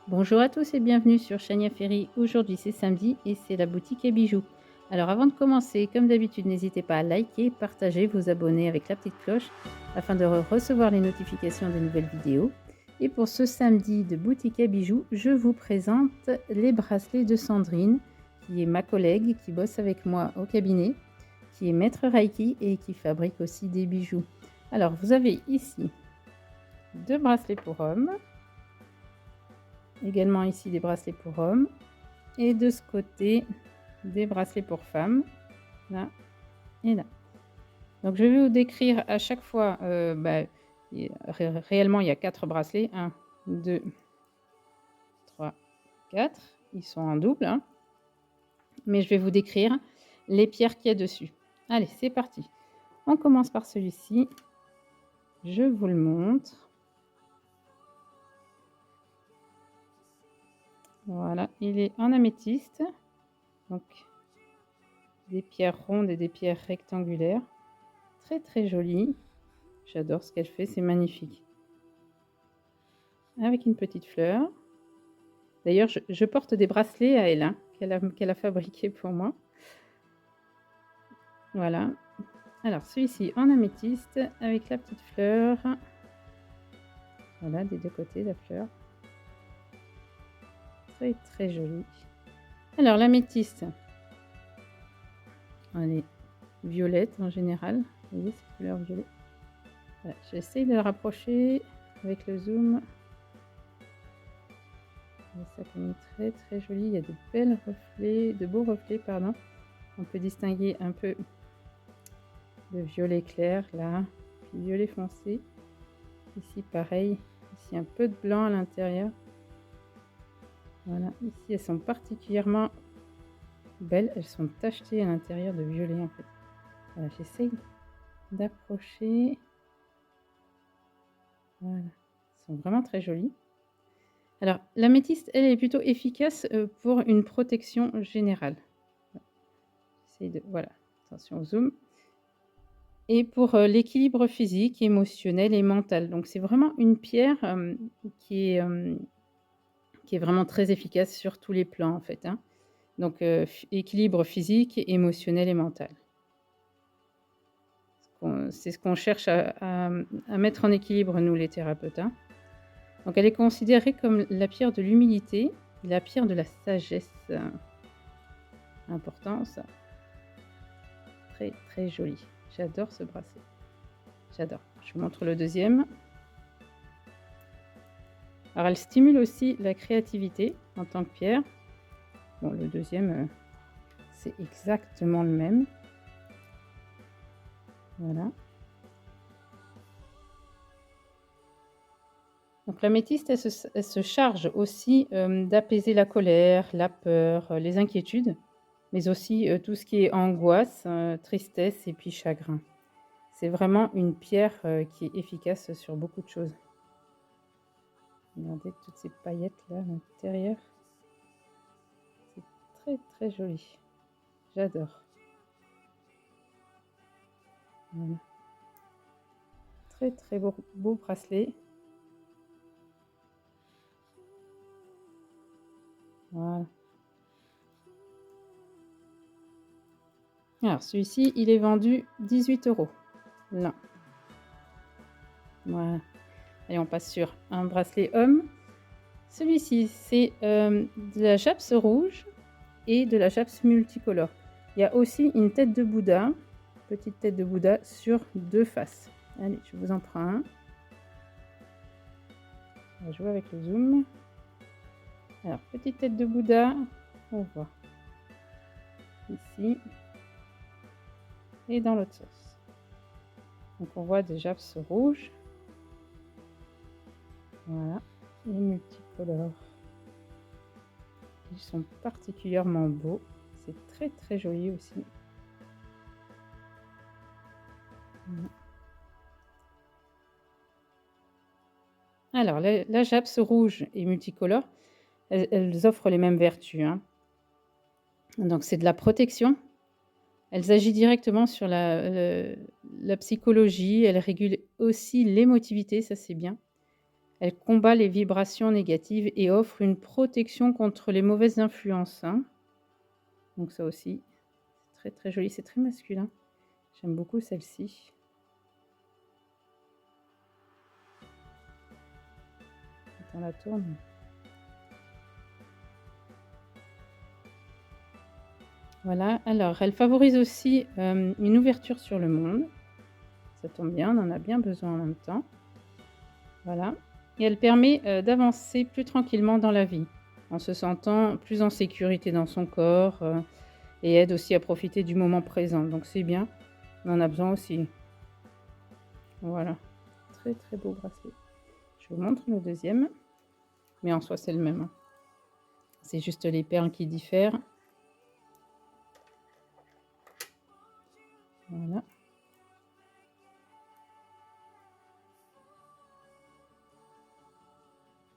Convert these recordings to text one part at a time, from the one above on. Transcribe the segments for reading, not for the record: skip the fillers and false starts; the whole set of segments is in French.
Bonjour à tous et bienvenue sur Chania Ferry. Aujourd'hui c'est samedi et c'est la boutique et bijoux. Alors avant de commencer, comme d'habitude, n'hésitez pas à liker, partager, vous abonner avec la petite cloche afin de recevoir les notifications de nouvelles vidéos. Et pour ce samedi de boutique et bijoux, je vous présente les bracelets de Sandrine, qui est ma collègue qui bosse avec moi au cabinet, qui est maître Reiki et qui fabrique aussi des bijoux. Alors vous avez ici deux bracelets pour hommes. Également ici des bracelets pour hommes et de ce côté des bracelets pour femmes, là et là. Donc je vais vous décrire à chaque fois, réellement il y a 4 bracelets, 1, 2, 3, 4. Ils sont en double, hein, mais je vais vous décrire les pierres qu'il y a dessus. Allez, c'est parti. On commence par celui-ci. Je vous le montre. Voilà, il est en améthyste, donc des pierres rondes et des pierres rectangulaires. Très très jolie. J'adore ce qu'elle fait, c'est magnifique. Avec une petite fleur. D'ailleurs, je porte des bracelets à elle, hein, qu'elle a fabriqué pour moi. Voilà. Alors, celui-ci en améthyste avec la petite fleur. Voilà, des deux côtés, la fleur. Très, très jolie. Alors, l'améthyste, elle est violette en général. Vous voyez, cette couleur violet. Voilà, j'essaye de la rapprocher avec le zoom. Ça comme très, très joli. Il y a de belles reflets, de beaux reflets, pardon. On peut distinguer un peu de violet clair là, puis violet foncé. Ici pareil, ici un peu de blanc à l'intérieur. Voilà, ici elles sont particulièrement belles, elles sont tachetées à l'intérieur de violet en fait. Voilà, j'essaye d'approcher. Voilà, elles sont vraiment très jolies. Alors l'améthyste, elle est plutôt efficace pour une protection générale. J'essaye de, voilà, attention au zoom. Et pour l'équilibre physique, émotionnel et mental. Donc c'est vraiment une pierre qui est vraiment très efficace sur tous les plans en fait, hein. Donc équilibre physique, émotionnel et mental. C'est ce qu'on cherche à mettre en équilibre nous les thérapeutes, hein. Donc elle est considérée comme la pierre de l'humilité, la pierre de la sagesse. Important ça. Très très joli. J'adore ce bracelet. J'adore. Je vous montre le deuxième. Alors elle stimule aussi la créativité en tant que pierre. Bon, le deuxième, c'est exactement le même. Voilà. Donc l'améthyste, elle se charge aussi d'apaiser la colère, la peur, les inquiétudes, mais aussi tout ce qui est angoisse, tristesse et puis chagrin. C'est vraiment une pierre qui est efficace sur beaucoup de choses. Regardez toutes ces paillettes là à l'intérieur. C'est très très joli. J'adore. Voilà. Très très beau bracelet. Voilà. Alors celui-ci, il est vendu 18 €. Là. Voilà. Et on passe sur un bracelet homme. Celui-ci, c'est de la japs rouge et de la japs multicolore. Il y a aussi une tête de Bouddha, petite tête de Bouddha sur deux faces. Allez, je vous en prends un. On va jouer avec le zoom. Alors, petite tête de Bouddha, on voit ici et dans l'autre sens. Donc, on voit des japs rouges. Voilà, et multicolores. Ils sont particulièrement beaux. C'est très très joli aussi. Voilà. Alors, la japs rouge et multicolore, elles offrent les mêmes vertus, hein. Donc, c'est de la protection. Elles agissent directement sur la psychologie. Elles régulent aussi l'émotivité, ça c'est bien. Elle combat les vibrations négatives et offre une protection contre les mauvaises influences, hein. Donc ça aussi, c'est très, très joli. C'est très masculin. J'aime beaucoup celle-ci. Quand on la tourne. Voilà. Alors, elle favorise aussi une ouverture sur le monde. Ça tombe bien, on en a bien besoin en même temps. Voilà. Et elle permet d'avancer plus tranquillement dans la vie, en se sentant plus en sécurité dans son corps et aide aussi à profiter du moment présent. Donc c'est bien, on en a besoin aussi. Voilà. Très très beau bracelet. Je vous montre le deuxième. Mais en soi, c'est le même, hein. C'est juste les perles qui diffèrent. Voilà.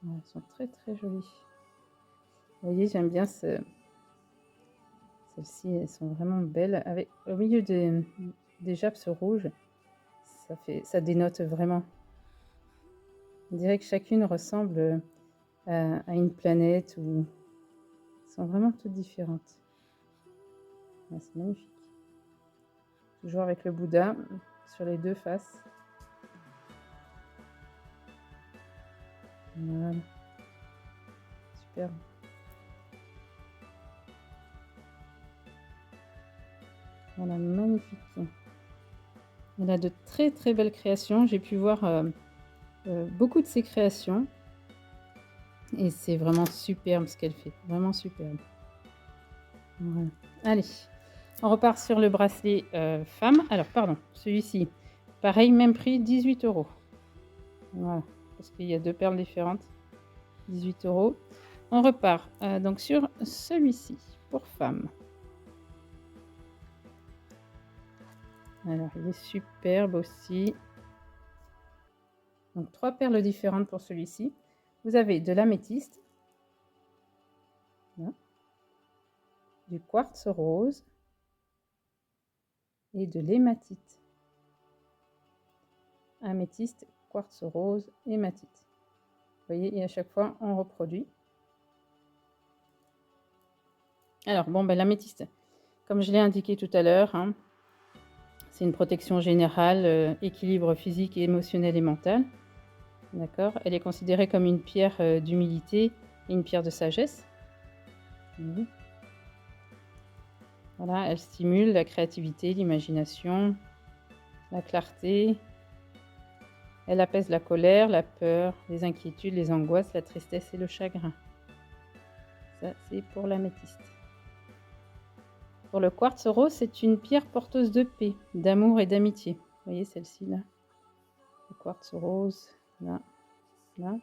Elles sont très très jolies. Vous voyez, j'aime bien celles-ci, elles sont vraiment belles. Avec au milieu des japs rouges, ça dénote vraiment. On dirait que chacune ressemble à une planète ou elles sont vraiment toutes différentes. Ouais, c'est magnifique. Toujours avec le Bouddha sur les deux faces. Voilà. Super. Voilà, magnifique. Elle a de très très belles créations. J'ai pu voir beaucoup de ses créations. Et c'est vraiment superbe ce qu'elle fait. Vraiment superbe. Voilà. Allez, on repart sur le bracelet femme. Alors, pardon, celui-ci. Pareil, même prix, 18 €. Voilà, parce qu'il y a deux perles différentes. 18 €. On repart donc sur celui-ci, pour femme. Alors, il est superbe aussi. Donc, 3 perles différentes pour celui-ci. Vous avez de l'améthyste, du quartz rose et de l'hématite. Améthyste, quartz rose, hématite. Vous voyez, et à chaque fois, on reproduit. Alors, bon, ben, l'améthyste, comme je l'ai indiqué tout à l'heure, hein, c'est une protection générale, équilibre physique, émotionnel et mental. D'accord. Elle est considérée comme une pierre d'humilité et une pierre de sagesse. Voilà, elle stimule la créativité, l'imagination, la clarté. Elle apaise la colère, la peur, les inquiétudes, les angoisses, la tristesse et le chagrin. Ça, c'est pour l'améthyste. Pour le quartz rose, c'est une pierre porteuse de paix, d'amour et d'amitié. Vous voyez celle-ci là, le quartz rose, là, là.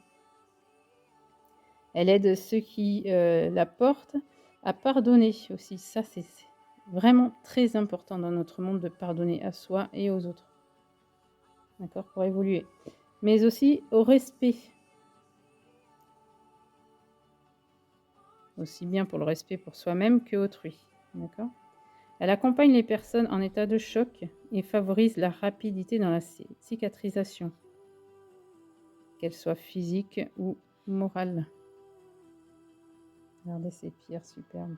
Elle aide ceux qui la portent à pardonner aussi. Ça, c'est vraiment très important dans notre monde de pardonner à soi et aux autres. D'accord, pour évoluer. Mais aussi au respect. Aussi bien pour le respect pour soi-même que autrui. D'accord. Elle accompagne les personnes en état de choc et favorise la rapidité dans la cicatrisation, qu'elle soit physique ou morale. Regardez ces pierres superbes.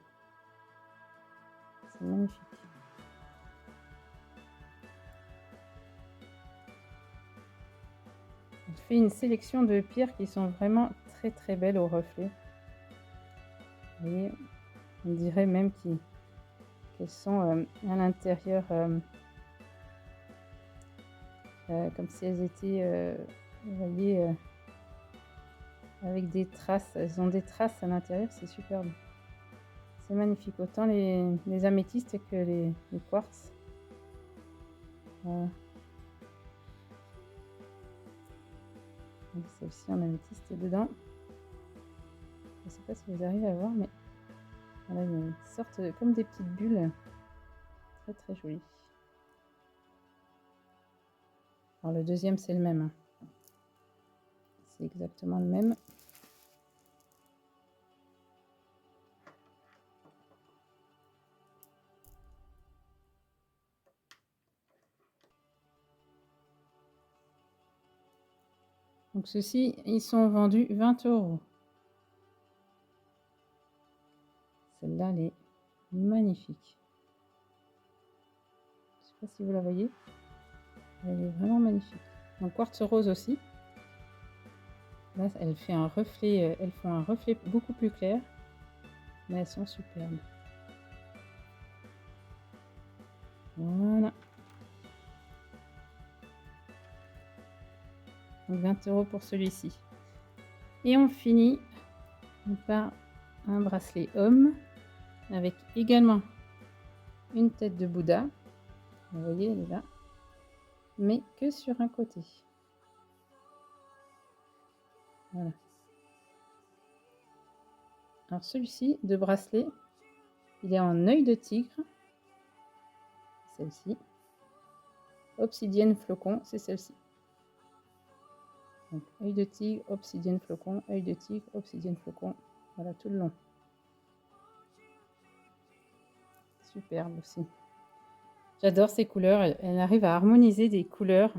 C'est magnifique. Elle fait une sélection de pierres qui sont vraiment très très belles au reflet. Vous voyez, on dirait même qu'elles sont à l'intérieur comme si elles étaient, vous voyez, avec des traces. Elles ont des traces à l'intérieur, c'est superbe. C'est magnifique, autant les améthystes que les quartz. Voilà. Celle-ci en améthyste dedans. Je ne sais pas si vous arrivez à voir, mais voilà, il y a une sorte comme des petites bulles. Très très jolies. Alors le deuxième, c'est le même, hein. C'est exactement le même. Donc ceux-ci, ils sont vendus 20 €. Celle-là, elle est magnifique. Je sais pas si vous la voyez. Elle est vraiment magnifique. En quartz rose aussi. Là, elles font un reflet beaucoup plus clair, mais elles sont superbes. Voilà. Donc 20 € pour celui-ci. Et on finit par un bracelet homme avec également une tête de Bouddha. Vous voyez, elle est là, mais que sur un côté. Voilà. Alors celui-ci de bracelet, il est en œil de tigre. Celle-ci. Obsidienne flocon, c'est celle-ci. Donc œil de tigre, obsidienne flocon, œil de tigre, obsidienne flocon. Voilà tout le long. Superbe aussi. J'adore ces couleurs. Elle arrive à harmoniser des couleurs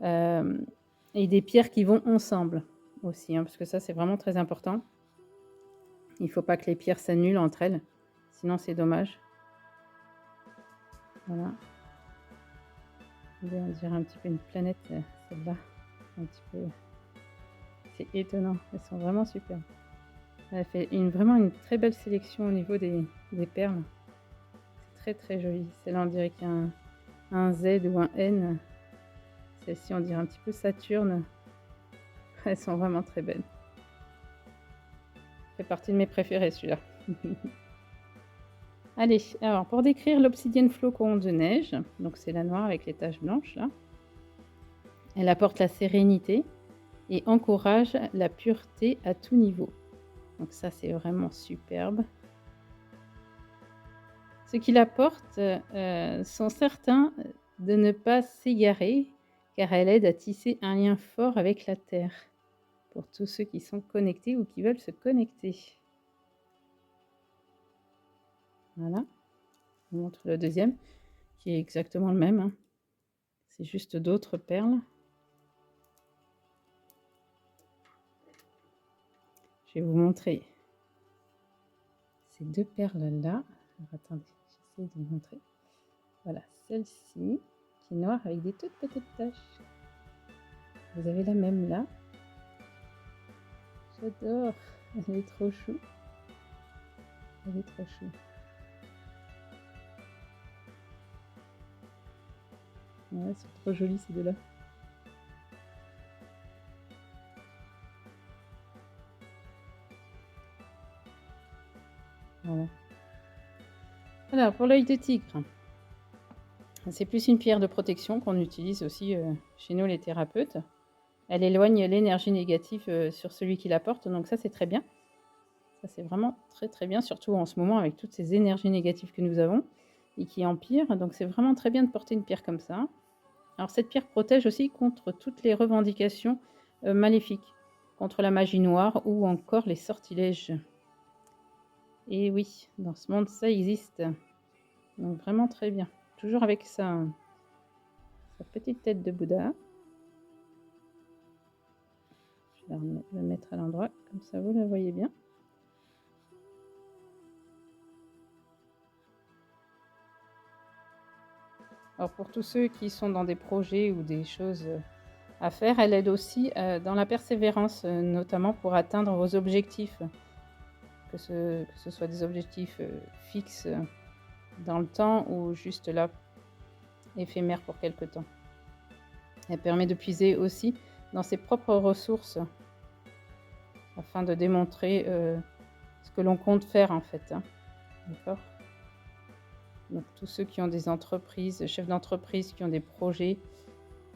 et des pierres qui vont ensemble aussi, hein, parce que ça c'est vraiment très important. Il ne faut pas que les pierres s'annulent entre elles, sinon c'est dommage. Voilà. On dirait un petit peu une planète, celle-là. Un petit peu. C'est étonnant. Elles sont vraiment super. Elle fait vraiment une très belle sélection au niveau des perles. C'est très très joli. Celle-là, on dirait qu'il y a un Z ou un N. Celle-ci, on dirait un petit peu Saturne. Elles sont vraiment très belles. Ça fait partie de mes préférés, celui-là. Allez, alors pour décrire l'obsidienne flocon de neige, donc c'est la noire avec les taches blanches là, elle apporte la sérénité et encourage la pureté à tout niveau. Donc ça c'est vraiment superbe. Ceux qui la portent sont certains de ne pas s'égarer car elle aide à tisser un lien fort avec la terre pour tous ceux qui sont connectés ou qui veulent se connecter. Voilà. Je vous montre le deuxième, qui est exactement le même. Hein. C'est juste d'autres perles. Je vais vous montrer ces deux perles-là. Alors, attendez, j'essaie de vous montrer. Voilà, celle-ci, qui est noire avec des toutes petites taches. Vous avez la même là. J'adore. Elle est trop chou. Elle est trop chou. Ouais, c'est trop joli ces deux-là. Voilà. Alors, pour l'œil de tigre, c'est plus une pierre de protection qu'on utilise aussi chez nous les thérapeutes. Elle éloigne l'énergie négative sur celui qui la porte, donc ça c'est très bien. Ça c'est vraiment très très bien, surtout en ce moment avec toutes ces énergies négatives que nous avons et qui empirent. Donc c'est vraiment très bien de porter une pierre comme ça. Alors cette pierre protège aussi contre toutes les revendications maléfiques, contre la magie noire ou encore les sortilèges. Et oui, dans ce monde ça existe. Donc vraiment très bien. Toujours avec sa petite tête de Bouddha. Je vais la mettre à l'endroit, comme ça vous la voyez bien. Alors pour tous ceux qui sont dans des projets ou des choses à faire, elle aide aussi dans la persévérance, notamment pour atteindre vos objectifs, que ce soit des objectifs fixes dans le temps ou juste là, éphémères pour quelque temps. Elle permet de puiser aussi dans ses propres ressources afin de démontrer ce que l'on compte faire en fait. Hein. D'accord ? Donc tous ceux qui ont des entreprises, chefs d'entreprise, qui ont des projets,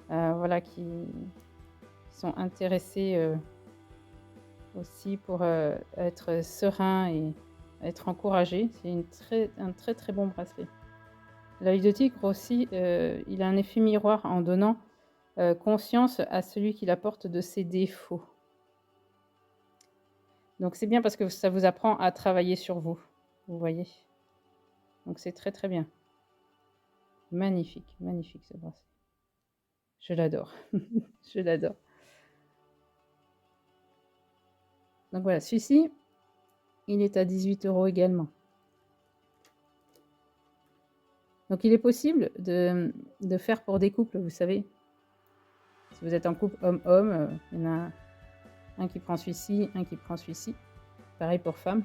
voilà, qui sont intéressés aussi pour être serein et être encouragé. C'est un très très bon bracelet. L'œil de tigre aussi, il a un effet miroir en donnant conscience à celui qui la porte de ses défauts. Donc c'est bien parce que ça vous apprend à travailler sur vous, vous voyez. Donc c'est très très bien. Magnifique, magnifique ce bracelet. Je l'adore, je l'adore. Donc voilà, celui-ci, il est à 18 € également. Donc il est possible de faire pour des couples, vous savez. Si vous êtes en couple homme-homme, il y en a un qui prend celui-ci, un qui prend celui-ci. Pareil pour femme.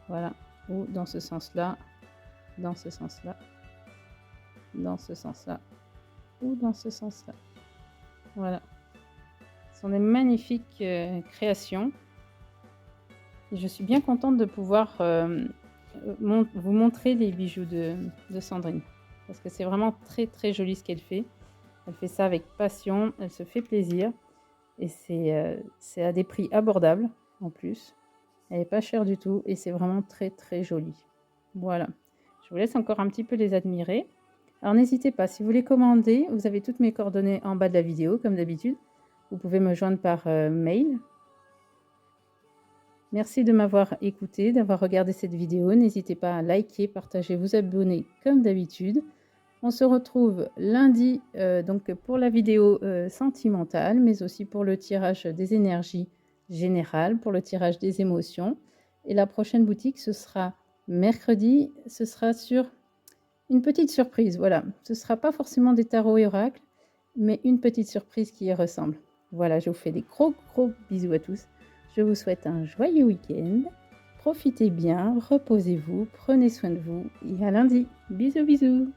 Voilà. Ou dans ce sens-là, dans ce sens-là, dans ce sens-là, ou dans ce sens-là. Voilà. Ce sont des magnifiques créations. Et je suis bien contente de pouvoir vous montrer les bijoux de Sandrine. Parce que c'est vraiment très très joli ce qu'elle fait. Elle fait ça avec passion, elle se fait plaisir. Et c'est à des prix abordables en plus. Elle n'est pas chère du tout et c'est vraiment très très joli. Voilà. Je vous laisse encore un petit peu les admirer. Alors n'hésitez pas, si vous les commandez, vous avez toutes mes coordonnées en bas de la vidéo comme d'habitude. Vous pouvez me joindre par mail. Merci de m'avoir écouté, d'avoir regardé cette vidéo. N'hésitez pas à liker, partager, vous abonner comme d'habitude. On se retrouve lundi donc pour la vidéo sentimentale, mais aussi pour le tirage des énergies générales, pour le tirage des émotions. Et la prochaine boutique, ce sera mercredi. Ce sera sur une petite surprise. Voilà, ce ne sera pas forcément des tarots et oracles, mais une petite surprise qui y ressemble. Voilà, je vous fais des gros bisous à tous. Je vous souhaite un joyeux week-end. Profitez bien, reposez-vous, prenez soin de vous et à lundi. Bisous.